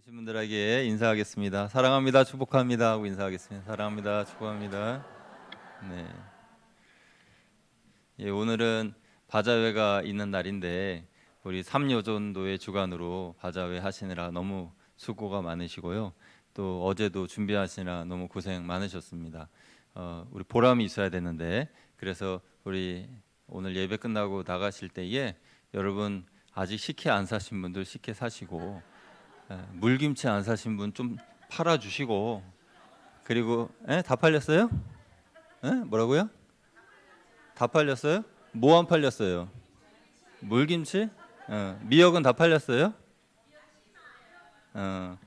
오신 분들에게 인사하겠습니다. 사랑합니다, 축복합니다 하고 인사하겠습니다. 사랑합니다, 축복합니다. 네. 오늘은 바자회가 있는 날인데 우리 삼여전도의 주관으로 바자회 하시느라 너무 수고가 많으시고요. 또 어제도 준비하시느라 너무 고생 많으셨습니다. 우리 보람이 있어야 되는데 그래서 우리 오늘 예배 끝나고 나가실 때에 여러분 아직 식혜 안 사신 분들 식혜 사시고 물김치 안 사신 분 좀 팔아주시고 그리고 다 팔렸어요? 뭐라고요? 다 팔렸어요? 뭐 안 팔렸어요? 물김치? 미역은 다 팔렸어요? 어,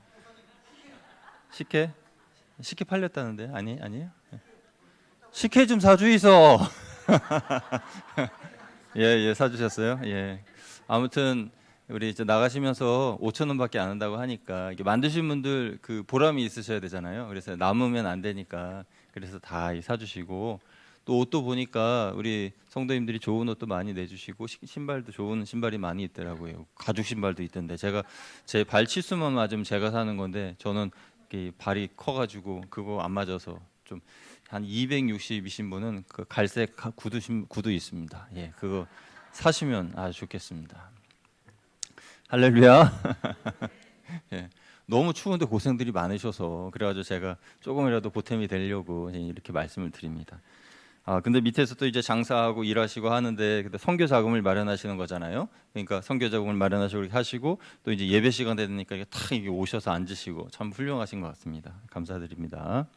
식혜? 식혜 팔렸다는데 아니에요? 식혜 좀 사주이소. 예, 사주셨어요? 예. 아무튼 우리 이제 나가시면서 5천 원밖에 안 한다고 하니까 이게 만드신 분들 그 보람이 있으셔야 되잖아요. 그래서 남으면 안 되니까 그래서 다 사주시고 또 옷도 보니까 우리 성도님들이 좋은 옷도 많이 내주시고 신발도 좋은 신발이 많이 있더라고요. 가죽 신발도 있던데 제가 제 발 치수만 맞으면 제가 사는 건데 저는 발이 커가지고 그거 안 맞아서 좀 한 260이신 분은 그 갈색 구두 있습니다. 예, 그거 사시면 아주 좋겠습니다. 할렐루야. 예, 너무 추운데 고생들이 많으셔서 그래가지고 제가 조금이라도 보탬이 되려고 이렇게 말씀을 드립니다. 근데 밑에서 또 이제 장사하고 일하시고 하는데 선교 자금을 마련하시는 거잖아요. 그러니까 선교 자금을 마련하시고 이렇게 하시고 또 이제 예배 시간 되니까 탁 이게 오셔서 앉으시고 참 훌륭하신 것 같습니다. 감사드립니다.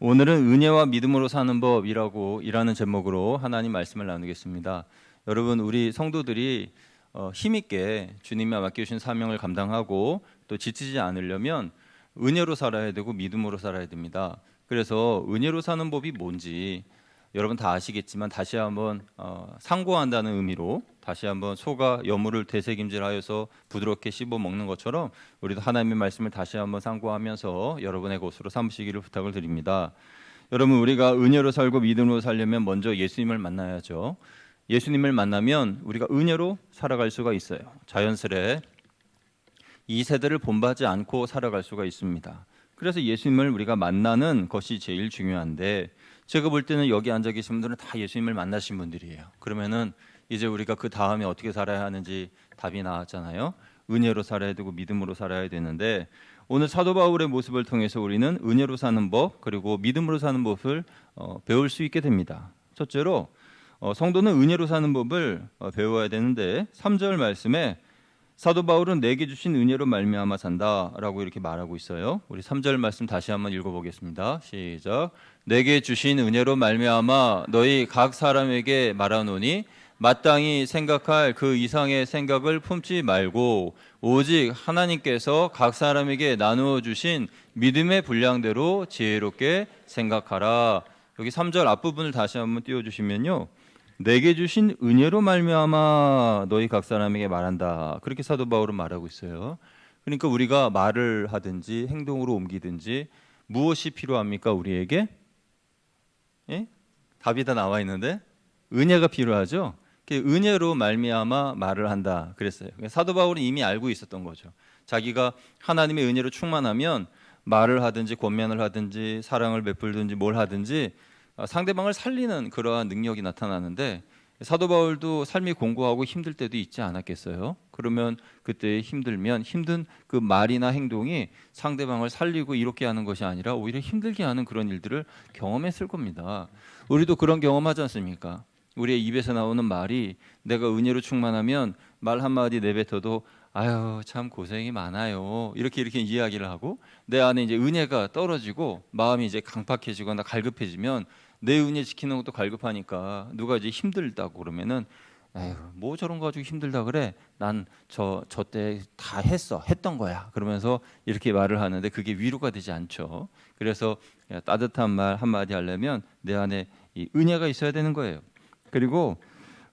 오늘은 은혜와 믿음으로 사는 법이라는 제목으로 하나님 말씀을 나누겠습니다. 여러분 우리 성도들이 힘있게 주님이 맡겨주신 사명을 감당하고 또 지치지 않으려면 은혜로 살아야 되고 믿음으로 살아야 됩니다. 그래서 은혜로 사는 법이 뭔지 여러분 다 아시겠지만 다시 한번 상고한다는 의미로 다시 한번 소가 여물을 되새김질하여서 부드럽게 씹어 먹는 것처럼 우리도 하나님의 말씀을 다시 한번 상고하면서 여러분의 것으로 삼으시기를 부탁을 드립니다. 여러분 우리가 은혜로 살고 믿음으로 살려면 먼저 예수님을 만나야죠. 예수님을 만나면 우리가 은혜로 살아갈 수가 있어요. 자연스레 이 세대를 본받지 않고 살아갈 수가 있습니다. 그래서 예수님을 우리가 만나는 것이 제일 중요한데 제가 볼 때는 여기 앉아 계신 분들은 다 예수님을 만나신 분들이에요. 그러면은 이제 우리가 그 다음에 어떻게 살아야 하는지 답이 나왔잖아요. 은혜로 살아야 되고 믿음으로 살아야 되는데 오늘 사도 바울의 모습을 통해서 우리는 은혜로 사는 법 그리고 믿음으로 사는 법을 배울 수 있게 됩니다. 첫째로 성도는 은혜로 사는 법을 배워야 되는데 3절 말씀에 사도 바울은 내게 주신 은혜로 말미암아 산다라고 이렇게 말하고 있어요. 우리 3절 말씀 다시 한번 읽어보겠습니다. 시작. 내게 주신 은혜로 말미암아 너희 각 사람에게 말하노니 마땅히 생각할 그 이상의 생각을 품지 말고 오직 하나님께서 각 사람에게 나누어 주신 믿음의 분량대로 지혜롭게 생각하라. 여기 3절 앞부분을 다시 한번 띄워주시면요. 내게 주신 은혜로 말미암아 너희 각 사람에게 말한다. 그렇게 사도 바울은 말하고 있어요. 그러니까 우리가 말을 하든지 행동으로 옮기든지 무엇이 필요합니까? 우리에게? 예? 답이 다 나와 있는데 은혜가 필요하죠. 은혜로 말미암아 말을 한다 그랬어요. 사도 바울은 이미 알고 있었던 거죠. 자기가 하나님의 은혜로 충만하면 말을 하든지 권면을 하든지 사랑을 베풀든지 뭘 하든지 상대방을 살리는 그러한 능력이 나타나는데 사도 바울도 삶이 공고하고 힘들 때도 있지 않았겠어요? 그러면 그때 힘든 그 말이나 행동이 상대방을 살리고 이롭게 하는 것이 아니라 오히려 힘들게 하는 그런 일들을 경험했을 겁니다. 우리도 그런 경험하지 않습니까? 우리의 입에서 나오는 말이 내가 은혜로 충만하면 말 한마디 내뱉어도 아유 참 고생이 많아요 이렇게 이야기를 하고 내 안에 이제 은혜가 떨어지고 마음이 이제 강팍해지거나 갈급해지면 내 은혜 지키는 것도 갈급하니까 누가 이제 힘들다고 그러면은 에휴 뭐 저런 거 가지고 힘들다 그래 난 저 때 다 했던 거야 그러면서 이렇게 말을 하는데 그게 위로가 되지 않죠. 그래서 따뜻한 말 한마디 하려면 내 안에 이 은혜가 있어야 되는 거예요. 그리고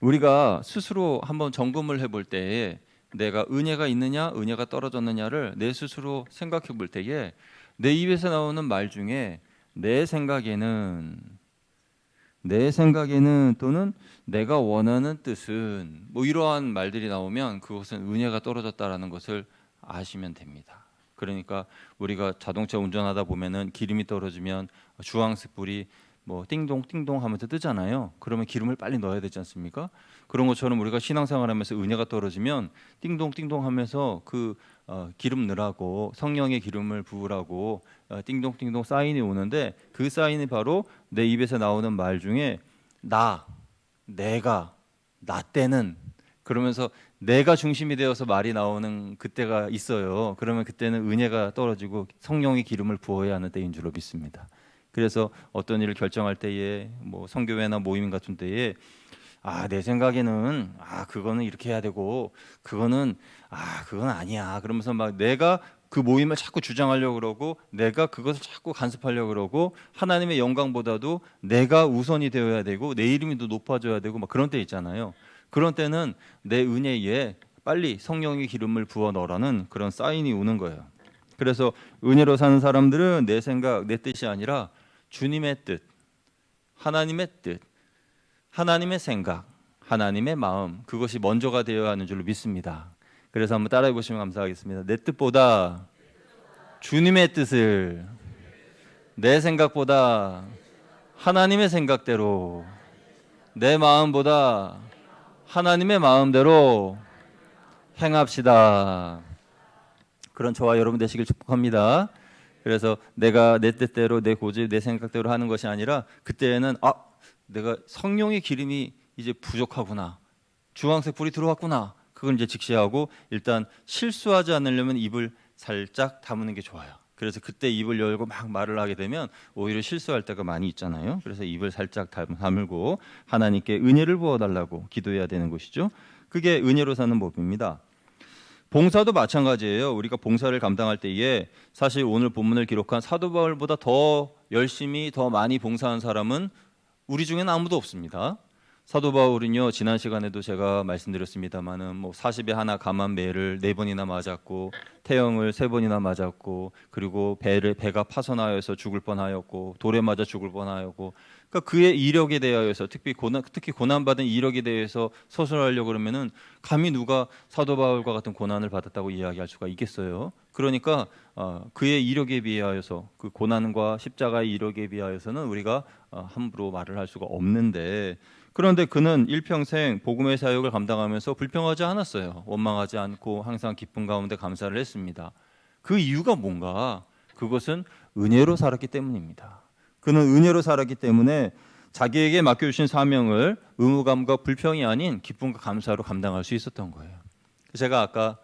우리가 스스로 한번 점검을 해볼 때에 내가 은혜가 있느냐 은혜가 떨어졌느냐를 내 스스로 생각해 볼 때에 내 입에서 나오는 말 중에 내 생각에는 또는 내가 원하는 뜻은 뭐 이러한 말들이 나오면 그것은 은혜가 떨어졌다라는 것을 아시면 됩니다. 그러니까 우리가 자동차 운전하다 보면은 기름이 떨어지면 주황색 불이 뭐 띵동 띵동 하면서 뜨잖아요. 그러면 기름을 빨리 넣어야 되지 않습니까? 그런 것처럼 우리가 신앙생활하면서 은혜가 떨어지면 띵동 띵동 하면서 그 기름 넣으라고, 성령의 기름을 부으라고 띵동 띵동 사인이 오는데, 그 사인이 바로 내 입에서 나오는 말 중에 나, 내가, 나 때는, 그러면서 내가 중심이 되어서 말이 나오는 그때가 있어요. 그러면 그때는 은혜가 떨어지고 성령의 기름을 부어야 하는 때인 줄로 믿습니다. 그래서 어떤 일을 결정할 때에, 뭐 성교회나 모임 같은 때에, 내 생각에는 그거는 이렇게 해야 되고, 그거는 그건 아니야, 그러면서 막 내가 그 모임을 자꾸 주장하려고 그러고, 내가 그것을 자꾸 간섭하려고 그러고, 하나님의 영광보다도 내가 우선이 되어야 되고 내 이름이 더 높아져야 되고 막 그런 때 있잖아요. 그런 때는 내 은혜에 빨리 성령의 기름을 부어 넣으라는 그런 사인이 오는 거예요. 그래서 은혜로 사는 사람들은 내 생각, 내 뜻이 아니라 주님의 뜻, 하나님의 뜻, 하나님의 생각, 하나님의 마음, 그것이 먼저가 되어야 하는 줄로 믿습니다. 그래서 한번 따라해 보시면 감사하겠습니다. 내 뜻보다 주님의 뜻을, 내 생각보다 하나님의 생각대로, 내 마음보다 하나님의 마음대로 행합시다. 그런 저와 여러분 되시길 축복합니다. 그래서 내가 내 뜻대로, 내 고집, 내 생각대로 하는 것이 아니라, 그때는 내가 성령의 기름이 이제 부족하구나, 주황색 불이 들어왔구나, 그걸 이제 직시하고, 일단 실수하지 않으려면 입을 살짝 다무는 게 좋아요. 그래서 그때 입을 열고 막 말을 하게 되면 오히려 실수할 때가 많이 있잖아요. 그래서 입을 살짝 다물고 하나님께 은혜를 부어달라고 기도해야 되는 것이죠. 그게 은혜로 사는 법입니다. 봉사도 마찬가지예요. 우리가 봉사를 감당할 때에 사실 오늘 본문을 기록한 사도 바울보다 더 열심히, 더 많이 봉사한 사람은 우리 중에는 아무도 없습니다. 사도 바울은요, 지난 시간에도 제가 말씀드렸습니다마는 뭐 40에 하나 감한 매를 4번이나 맞았고, 태형을 3번이나 맞았고, 그리고 배가 파손하여서 죽을 뻔하였고, 돌에 맞아 죽을 뻔하였고, 그러니까 그의 이력에 대하여서, 특히 고난받은 이력에 대해서 서술하려고 그러면은 감히 누가 사도 바울과 같은 고난을 받았다고 이야기할 수가 있겠어요. 그러니까 그의 이력에 비하여서, 그 고난과 십자가의 이력에 비하여서는 우리가 함부로 말을 할 수가 없는데, 그런데 그는 일평생 복음의 사역을 감당하면서 불평하지 않았어요. 원망하지 않고 항상 기쁨 가운데 감사를 했습니다. 그 이유가 뭔가? 그것은 은혜로 살았기 때문입니다. 그는 은혜로 살았기 때문에 자기에게 맡겨주신 사명을 의무감과 불평이 아닌 기쁨과 감사로 감당할 수 있었던 거예요. 제가 아까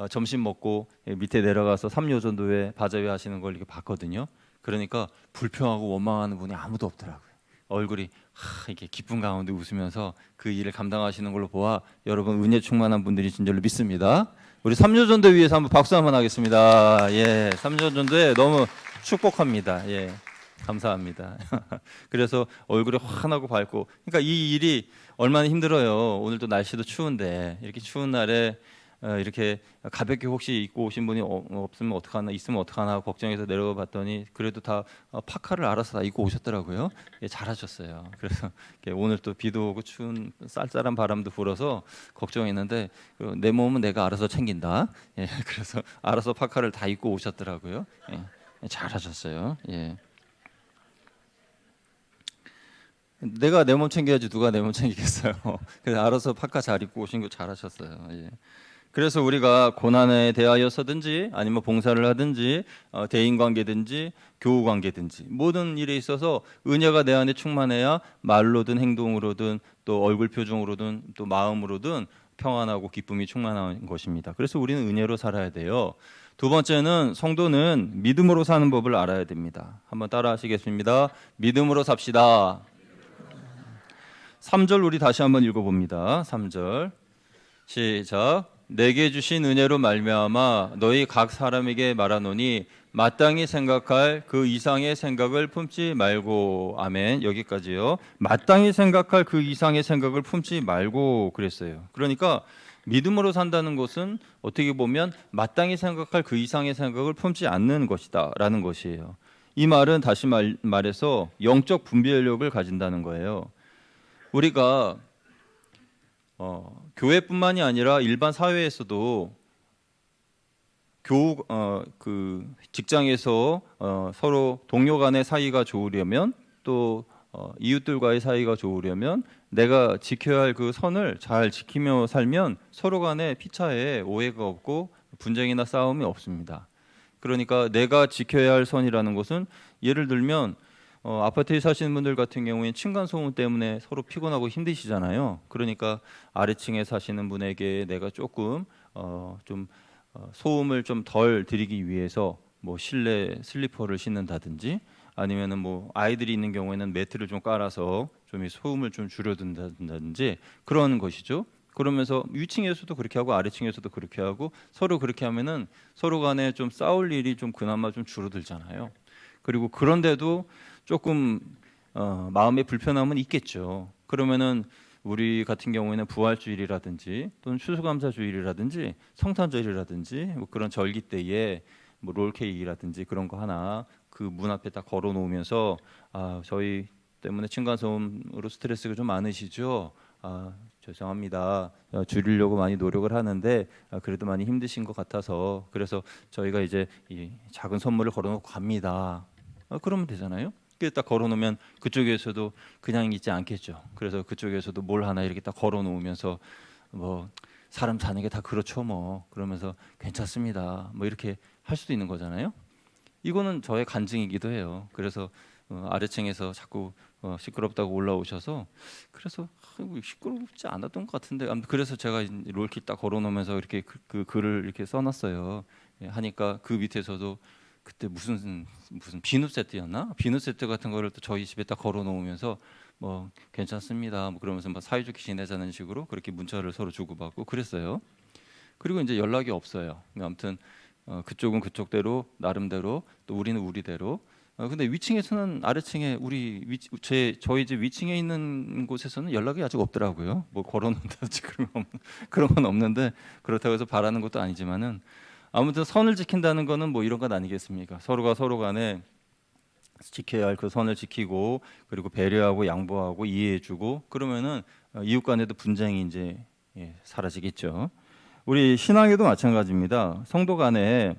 점심 먹고 밑에 내려가서 삼요전도회 바자회 하시는 걸 이렇게 봤거든요. 그러니까 불평하고 원망하는 분이 아무도 없더라고요. 얼굴이 이게 기쁨 가운데 웃으면서 그 일을 감당하시는 걸로 보아 여러분 은혜 충만한 분들이 진짜로 믿습니다. 우리 삼요전도 위해서 한번 박수 한번 하겠습니다. 예, 삼요전도에 너무 축복합니다. 예, 감사합니다. 그래서 얼굴이 환하고 밝고, 그러니까 이 일이 얼마나 힘들어요. 오늘도 날씨도 추운데 이렇게 추운 날에 이렇게 가볍게 혹시 입고 오신 분이 없으면 어떡하나, 있으면 어떡하나 걱정해서 내려가 봤더니 그래도 다 파카를 알아서 다 입고 오셨더라고요. 예, 잘하셨어요. 그래서 오늘 또 비도 오고 추운 쌀쌀한 바람도 불어서 걱정했는데, 내 몸은 내가 알아서 챙긴다. 예, 그래서 알아서 파카를 다 입고 오셨더라고요. 예, 잘하셨어요. 예. 내가 내 몸 챙겨야지 누가 내 몸 챙기겠어요. 그래서 알아서 파카 잘 입고 오신 거 잘하셨어요. 예. 그래서 우리가 고난에 대하여서든지 아니면 봉사를 하든지 대인 관계든지 교우 관계든지 모든 일에 있어서 은혜가 내 안에 충만해야 말로든 행동으로든 또 얼굴 표정으로든 또 마음으로든 평안하고 기쁨이 충만한 것입니다. 그래서 우리는 은혜로 살아야 돼요. 두 번째는 성도는 믿음으로 사는 법을 알아야 됩니다. 한번 따라 하시겠습니다. 믿음으로 삽시다. 3절 우리 다시 한번 읽어봅니다. 3절 시작. 내게 주신 은혜로 말미암아 너희 각 사람에게 말하노니 마땅히 생각할 그 이상의 생각을 품지 말고. 아멘. 여기까지요. 마땅히 생각할 그 이상의 생각을 품지 말고 그랬어요. 그러니까 믿음으로 산다는 것은 어떻게 보면 마땅히 생각할 그 이상의 생각을 품지 않는 것이다 라는 것이에요. 이 말은 다시 말해서 영적 분별력을 가진다는 거예요. 우리가 교회뿐만이 아니라 일반 사회에서도 그 직장에서 서로 동료 간의 사이가 좋으려면 또 이웃들과의 사이가 좋으려면 내가 지켜야 할 그 선을 잘 지키며 살면 서로 간에 피차에 오해가 없고 분쟁이나 싸움이 없습니다. 그러니까 내가 지켜야 할 선이라는 것은 예를 들면 아파트에 사시는 분들 같은 경우에는 층간 소음 때문에 서로 피곤하고 힘드시잖아요. 그러니까 아래층에 사시는 분에게 내가 조금 좀 소음을 좀 덜 들이기 위해서 뭐 실내 슬리퍼를 신는다든지 아니면은 뭐 아이들이 있는 경우에는 매트를 좀 깔아서 좀 이 소음을 좀 줄여둔다든지 그런 것이죠. 그러면서 위층에서도 그렇게 하고 아래층에서도 그렇게 하고 서로 그렇게 하면은 서로 간에 좀 싸울 일이 좀 그나마 좀 줄어들잖아요. 그리고 그런데도 조금 마음의 불편함은 있겠죠. 그러면은 우리 같은 경우에는 부활주일이라든지 또는 추수감사주일이라든지 성탄절이라든지 뭐 그런 절기 때에 뭐 롤케이크라든지 그런 거 하나 그 문 앞에 딱 걸어 놓으면서 저희 때문에 층간소음으로 스트레스가 좀 많으시죠? 죄송합니다. 줄이려고 많이 노력을 하는데 그래도 많이 힘드신 것 같아서 그래서 저희가 이제 이 작은 선물을 걸어놓고 갑니다. 그러면 되잖아요. 딱 걸어놓으면 그쪽에서도 그냥 있지 않겠죠. 그래서 그쪽에서도 뭘 하나 이렇게 딱 걸어놓으면서 뭐 사람 사는 게 다 그렇죠 뭐 그러면서 괜찮습니다. 뭐 이렇게 할 수도 있는 거잖아요. 이거는 저의 간증이기도 해요. 그래서 아래층에서 자꾸 시끄럽다고 올라오셔서 그래서 시끄럽지 않았던 것 같은데 아무튼 그래서 제가 롤킷 딱 걸어놓으면서 이렇게 그 글을 이렇게 써놨어요. 하니까 그 밑에서도 그때 무슨 비누 세트였나? 비누 세트 같은 거를 또 저희 집에 딱 걸어놓으면서 뭐 괜찮습니다. 뭐 그러면서 막 사이좋게 지내자는 식으로 그렇게 문자를 서로 주고받고 그랬어요. 그리고 이제 연락이 없어요. 아무튼 그쪽은 그쪽대로 나름대로 또 우리는 우리대로. 근데 위층에서는 아래층에 저희 집 위층에 있는 곳에서는 연락이 아직 없더라고요. 뭐 걸어놓는다든지 그런 건 없는데 그렇다고 해서 바라는 것도 아니지만은 아무튼 선을 지킨다는 거는 뭐 이런 것 아니겠습니까? 서로가 서로 간에 지켜야 할 그 선을 지키고 그리고 배려하고 양보하고 이해해주고 그러면은 이웃 간에도 분쟁이 이제 사라지겠죠. 우리 신앙에도 마찬가지입니다. 성도 간에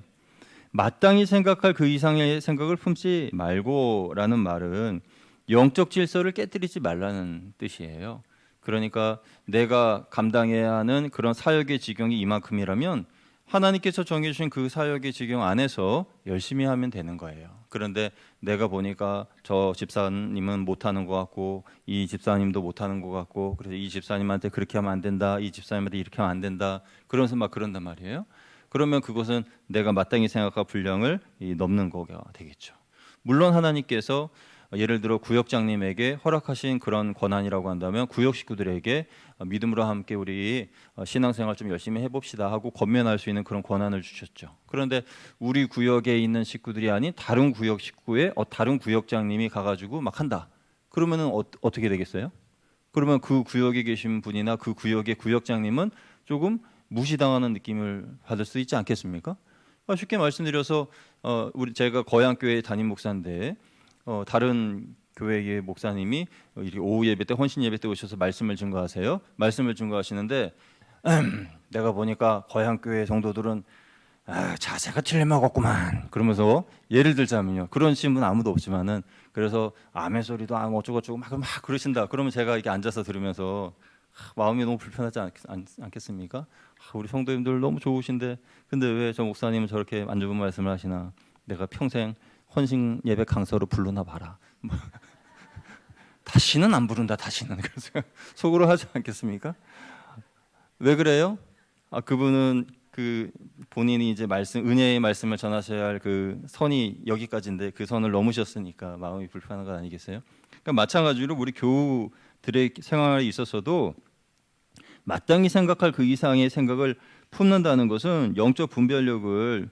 마땅히 생각할 그 이상의 생각을 품지 말고라는 말은 영적 질서를 깨뜨리지 말라는 뜻이에요. 그러니까 내가 감당해야 하는 그런 사역의 지경이 이만큼이라면 하나님께서 정해주신 그 사역의 지경 안에서 열심히 하면 되는 거예요. 그런데 내가 보니까 저 집사님은 못하는 것 같고 이 집사님도 못하는 것 같고 그래서 이 집사님한테 그렇게 하면 안 된다, 이 집사님한테 이렇게 하면 안 된다 그러면서 막 그런단 말이에요. 그러면 그것은 내가 마땅히 생각할 분량을 넘는 거가 되겠죠. 물론 하나님께서 예를 들어 구역장님에게 허락하신 그런 권한이라고 한다면 구역 식구들에게 믿음으로 함께 우리 신앙생활 좀 열심히 해봅시다 하고 권면할 수 있는 그런 권한을 주셨죠. 그런데 우리 구역에 있는 식구들이 아닌 다른 구역 식구에 다른 구역장님이 가가지고 막 한다. 그러면은 어떻게 되겠어요? 그러면 그 구역에 계신 분이나 그 구역의 구역장님은 조금 무시당하는 느낌을 받을 수 있지 않겠습니까? 쉽게 말씀드려서 제가 거양교회 담임 목사인데 다른 교회의 목사님이 이렇게 오후 예배 때 헌신 예배 때 오셔서 말씀을 증거하세요. 말씀을 증거하시는데 내가 보니까 거양교회 성도들은 자세가 틀림먹었구만 그러면서 예를 들자면요 그런 신분 아무도 없지만은 그래서 아멘 소리도 어쩌고저쩌고 막 그러신다. 그러면 제가 이렇게 앉아서 들으면서 마음이 너무 불편하지 않겠습니까? 우리 성도님들 너무 좋으신데 근데 왜 저 목사님은 저렇게 안 좋은 말씀을 하시나? 내가 평생 헌신 예배 강사로 불러나 봐라. 다시는 안 부른다. 다시는 그래서 속으로 하지 않겠습니까? 왜 그래요? 그분은 그 본인이 이제 은혜의 말씀을 전하셔야 할 그 선이 여기까지인데 그 선을 넘으셨으니까 마음이 불편한 것 아니겠어요? 그러니까 마찬가지로 우리 교우들의 생활에 있어서도 마땅히 생각할 그 이상의 생각을 품는다는 것은 영적 분별력을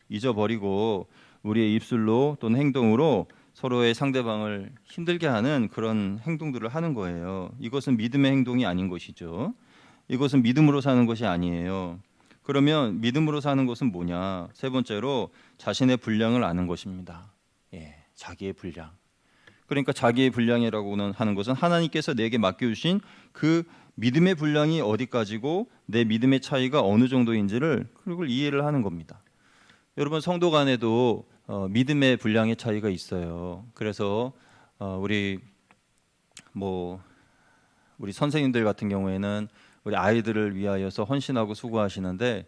잊어버리고 우리의 입술로 또는 행동으로 서로의 상대방을 힘들게 하는 그런 행동들을 하는 거예요. 이것은 믿음의 행동이 아닌 것이죠. 이것은 믿음으로 사는 것이 아니에요. 그러면 믿음으로 사는 것은 뭐냐? 세 번째로 자신의 분량을 아는 것입니다. 자기의 분량. 그러니까 자기의 분량이라고 하는 것은 하나님께서 내게 맡겨주신 그 믿음의 분량이 어디까지고 내 믿음의 차이가 어느 정도인지를 그걸 이해를 하는 겁니다. 여러분 성도 간에도 믿음의 분량의 차이가 있어요. 그래서 우리 선생님들 같은 경우에는 우리 아이들을 위하여서 헌신하고 수고하시는데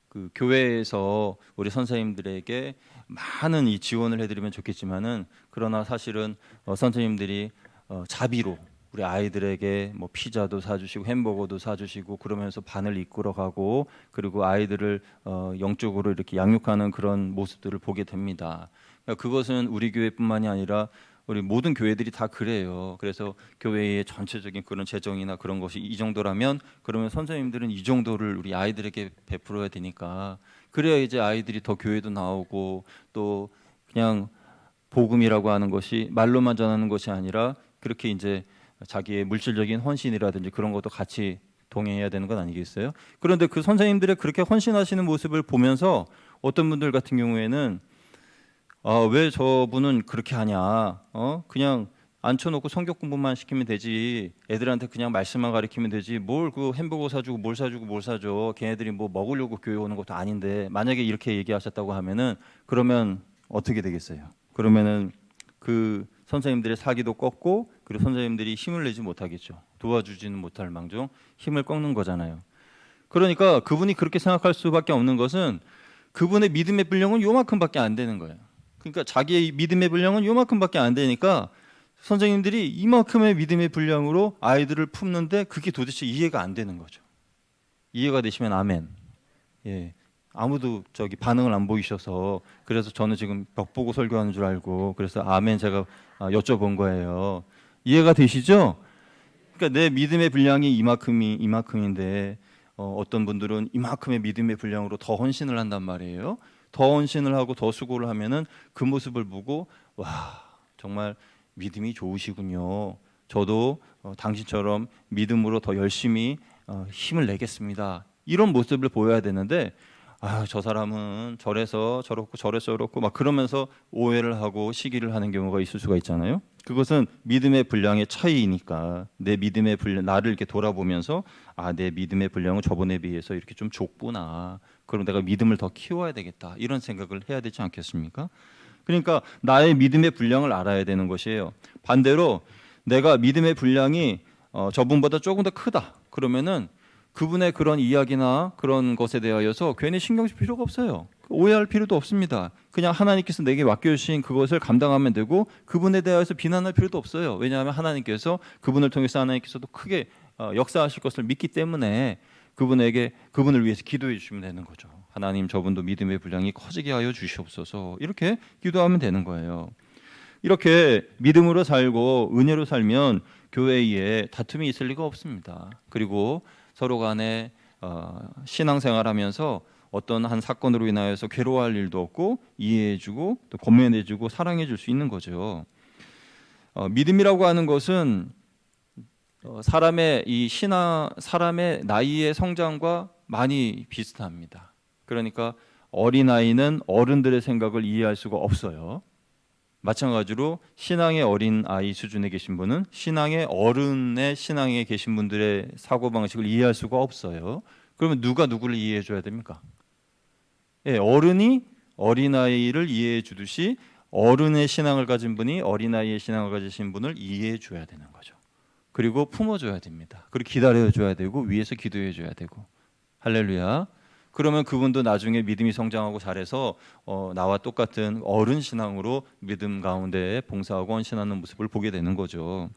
그 교회에서 우리 선생님들에게 많은 이 지원을 해드리면 좋겠지만은 그러나 사실은 선생님들이 자비로 우리 아이들에게 뭐 피자도 사주시고 햄버거도 사주시고 그러면서 반을 이끌어가고 그리고 아이들을 영적으로 이렇게 양육하는 그런 모습들을 보게 됩니다. 그러니까 그것은 우리 교회뿐만이 아니라 우리 모든 교회들이 다 그래요. 그래서 교회의 전체적인 그런 재정이나 그런 것이 이 정도라면 그러면 선생님들은 이 정도를 우리 아이들에게 베풀어야 되니까 그래야 이제 아이들이 더 교회도 나오고 또 그냥 복음이라고 하는 것이 말로만 전하는 것이 아니라 그렇게 이제 자기의 물질적인 헌신이라든지 그런 것도 같이 동행해야 되는 건 아니겠어요? 그런데 그 선생님들의 그렇게 헌신하시는 모습을 보면서 어떤 분들 같은 경우에는 왜 저분은 그렇게 하냐? 그냥 앉혀놓고 성경 공부만 시키면 되지. 애들한테 그냥 말씀만 가르치면 되지. 뭘 그 햄버거 사주고 뭘 사주고 뭘 사줘. 걔네들이 뭐 먹으려고 교회 오는 것도 아닌데 만약에 이렇게 얘기하셨다고 하면은 그러면 어떻게 되겠어요? 그러면은 그 선생님들의 사기도 꺾고 그리고 선생님들이 힘을 내지 못하겠죠. 도와주지는 못할 망정 힘을 꺾는 거잖아요. 그러니까 그분이 그렇게 생각할 수밖에 없는 것은 그분의 믿음의 분량은 요만큼밖에 안 되는 거예요. 그러니까 자기의 믿음의 분량은 요만큼밖에 안 되니까 선생님들이 이만큼의 믿음의 분량으로 아이들을 품는데 그게 도대체 이해가 안 되는 거죠. 이해가 되시면 아멘. 예. 아무도 저기 반응을 안 보이셔서 그래서 저는 지금 벽 보고 설교하는 줄 알고 그래서 아멘 제가 여쭤본 거예요. 이해가 되시죠? 그러니까 내 믿음의 분량이 이만큼인데 어떤 분들은 이만큼의 믿음의 분량으로 더 헌신을 한단 말이에요. 더 헌신을 하고 더 수고를 하면은 그 모습을 보고 와 정말 믿음이 좋으시군요. 저도 당신처럼 믿음으로 더 열심히 힘을 내겠습니다. 이런 모습을 보여야 되는데 저 사람은 저래서 저렇고 저래서 저렇고 막 그러면서 오해를 하고 시기를 하는 경우가 있을 수가 있잖아요. 그것은 믿음의 분량의 차이니까 내 믿음의 분량 나를 이렇게 돌아보면서 내 믿음의 분량은 저번에 비해서 이렇게 좀 좁구나. 그럼 내가 믿음을 더 키워야 되겠다. 이런 생각을 해야 되지 않겠습니까? 그러니까 나의 믿음의 분량을 알아야 되는 것이에요. 반대로 내가 믿음의 분량이 저분보다 조금 더 크다. 그러면은 그분의 그런 이야기나 그런 것에 대하여서 괜히 신경 쓸 필요가 없어요. 오해할 필요도 없습니다. 그냥 하나님께서 내게 맡겨주신 그것을 감당하면 되고 그분에 대해서 비난할 필요도 없어요. 왜냐하면 하나님께서 그분을 통해서 하나님께서도 크게 역사하실 것을 믿기 때문에 그분을 위해서 기도해 주시면 되는 거죠. 하나님 저분도 믿음의 분량이 커지게 하여 주시옵소서. 이렇게 기도하면 되는 거예요. 이렇게 믿음으로 살고 은혜로 살면 교회에 다툼이 있을 리가 없습니다. 그리고 서로 간에 신앙생활하면서 어떤 한 사건으로 인하여서 괴로워할 일도 없고 이해해주고 또 권면해주고 사랑해줄 수 있는 거죠. 믿음이라고 하는 것은 사람의 사람의 나이의 성장과 많이 비슷합니다. 그러니까 어린아이는 어른들의 생각을 이해할 수가 없어요. 마찬가지로 신앙의 어린 아이 수준에 계신 분은 신앙의 어른의 신앙에 계신 분들의 사고방식을 이해할 수가 없어요. 그러면 누가 누구를 이해해 줘야 됩니까? 어른이 어린아이를 이해해 주듯이 어른의 신앙을 가진 분이 어린아이의 신앙을 가지신 분을 이해해 줘야 되는 거죠. 그리고 품어줘야 됩니다. 그리고 기다려줘야 되고 위에서 기도해 줘야 되고 할렐루야. 그러면 그분도 나중에 믿음이 성장하고 잘해서 나와 똑같은 어른 신앙으로 믿음 가운데 봉사하고 헌신하는 모습을 보게 되는 거죠.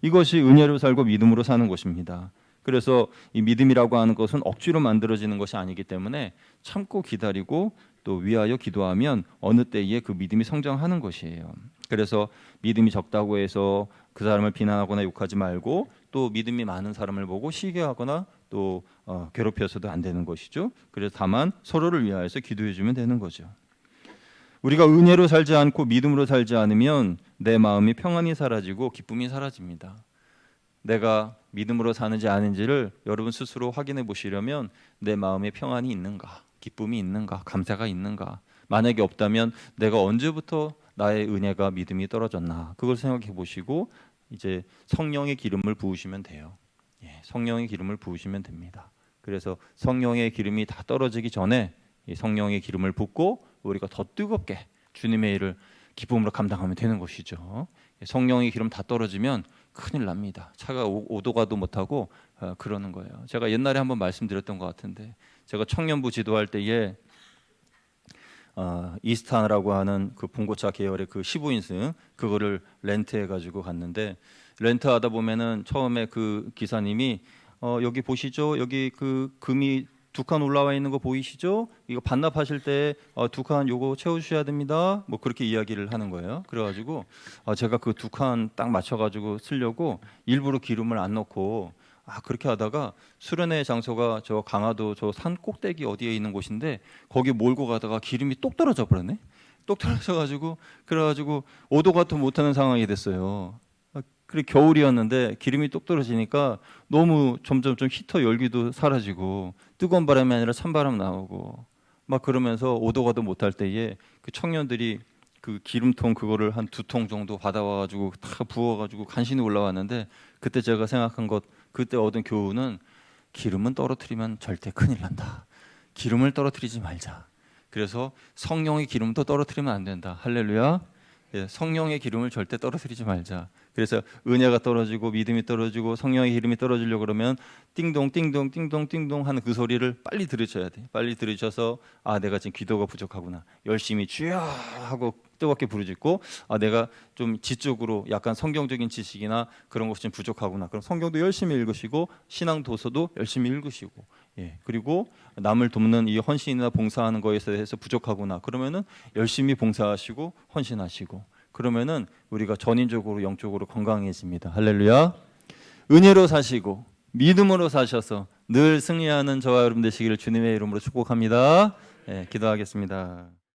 이것이 은혜로 살고 믿음으로 사는 것입니다. 그래서 이 믿음이라고 하는 것은 억지로 만들어지는 것이 아니기 때문에 참고 기다리고 또 위하여 기도하면 어느 때에 그 믿음이 성장하는 것이에요. 그래서 믿음이 적다고 해서 그 사람을 비난하거나 욕하지 말고 또 믿음이 많은 사람을 보고 시기하거나 또 괴롭혀서도 안 되는 것이죠. 그래서 다만 서로를 위하여서 기도해 주면 되는 거죠. 우리가 은혜로 살지 않고 믿음으로 살지 않으면 내 마음이 평안이 사라지고 기쁨이 사라집니다. 내가 믿음으로 사는지 아닌지를 여러분 스스로 확인해 보시려면 내 마음에 평안이 있는가, 기쁨이 있는가, 감사가 있는가. 만약에 없다면 내가 언제부터 나의 은혜가 믿음이 떨어졌나 그걸 생각해 보시고 이제 성령의 기름을 부으시면 돼요. 성령의 기름을 부으시면 됩니다. 그래서 성령의 기름이 다 떨어지기 전에 이 성령의 기름을 붓고 우리가 더 뜨겁게 주님의 일을 기쁨으로 감당하면 되는 것이죠. 성령의 기름 다 떨어지면 큰일 납니다. 차가 오도 가도 못하고 그러는 거예요. 제가 옛날에 한번 말씀드렸던 것 같은데, 제가 청년부 지도할 때에 이스타라고 하는 그 봉고차 계열의 그 15인승 그거를 렌트해 가지고 갔는데, 렌트하다 보면은 처음에 그 기사님이 여기 보시죠, 여기 그 금이 2칸 올라와 있는 거 보이시죠? 이거 반납하실 때 2칸 요거 채워주셔야 됩니다. 뭐 그렇게 이야기를 하는 거예요. 그래가지고 제가 그 2칸 딱 맞춰가지고 쓰려고 일부러 기름을 안 넣고 그렇게 하다가 수련회 장소가 저 강화도 저 산 꼭대기 어디에 있는 곳인데 거기 몰고 가다가 기름이 똑 떨어져 버렸네. 똑 떨어져가지고 그래가지고 오도 가도 못하는 상황이 됐어요. 그래 겨울이었는데 기름이 똑 떨어지니까 너무 점점 히터 열기도 사라지고 뜨거운 바람이 아니라 찬바람 나오고 막 그러면서 오도 가도 못할 때에 그 청년들이 그 기름통 그거를 한 2통 정도 받아와가지고 다 부어가지고 간신히 올라왔는데, 그때 제가 생각한 것, 그때 얻은 교훈은 기름은 떨어뜨리면 절대 큰일 난다. 기름을 떨어뜨리지 말자. 그래서 성령의 기름도 떨어뜨리면 안 된다. 할렐루야. 성령의 기름을 절대 떨어뜨리지 말자. 그래서 은혜가 떨어지고 믿음이 떨어지고 성령의 기름이 떨어지려고 그러면 띵동 띵동 띵동 띵동 하는 그 소리를 빨리 들으셔야 돼. 빨리 들으셔서 내가 지금 기도가 부족하구나. 열심히 주여 하고 뜨겁게 부르짖고 내가 좀 지적으로 약간 성경적인 지식이나 그런 것이 좀 부족하구나. 그럼 성경도 열심히 읽으시고 신앙 도서도 열심히 읽으시고 그리고 남을 돕는 이 헌신이나 봉사하는 거에 대해서 부족하구나. 그러면은 열심히 봉사하시고 헌신하시고 그러면은 우리가 전인적으로 영적으로 건강해집니다. 할렐루야. 은혜로 사시고 믿음으로 사셔서 늘 승리하는 저와 여러분 되시기를 주님의 이름으로 축복합니다. 기도하겠습니다.